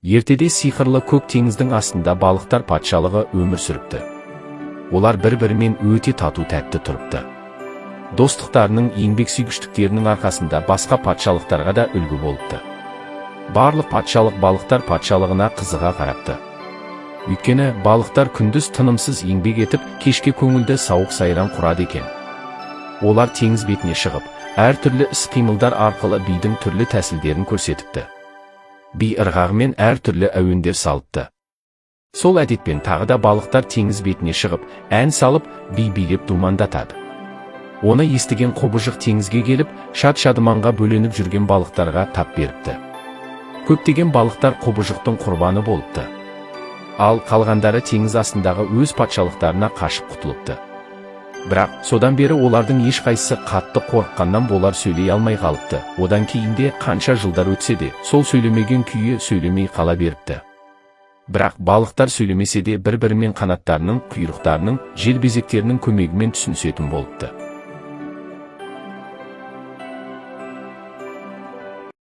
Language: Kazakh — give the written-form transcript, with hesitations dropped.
Ертеде сиқырлы көк теңіздің астында балықтар патшалығы өмір сүріпті. Олар бір-бірімен өте тату тәтті тұрыпты. Достықтарының, еңбексүйгіштіктерінің арқасында басқа патшалықтарға да үлгі болыпты. Барлық патшалық балықтар патшалығына қызыға қарапты. Өйткені балықтар күндіз тынымсыз еңбек етіп, кешке көңілді сауық сайран құрады екен. Олар теңіз бетіне шығып, әртүрлі іс-қимылдар арқылы бидің түрлі тәсілдерін көрсетіпті. Би ырғағымен әртүрлі әуендер салыпты. Сол әдетпен тағы да балықтар теңіз бетіне шығып, ән салып, би билеп думандатады. Оны естіген қобыжық теңізге келіп, шат-шадыманға бөленіп жүрген балықтарға тап беріпті. Көптеген балықтар қобыжықтың құрбаны болыпты. Ал қалғандары теңіз астындағы өз патшалықтарына қашып құтылыпты. Бірақ содан бері олардың ешқайсысы қатты қорыққаннан болар сөйлей алмай қалыпты. Одан кейінде қанша жылдар өтсе де, сол сөйлемеген күйі сөйлемей қала беріпті. Бірақ балықтар сөйлемесе де бір-бірімен қанаттарының, құйрықтарының, желбезектерінің көмегімен түсінісетін болыпты.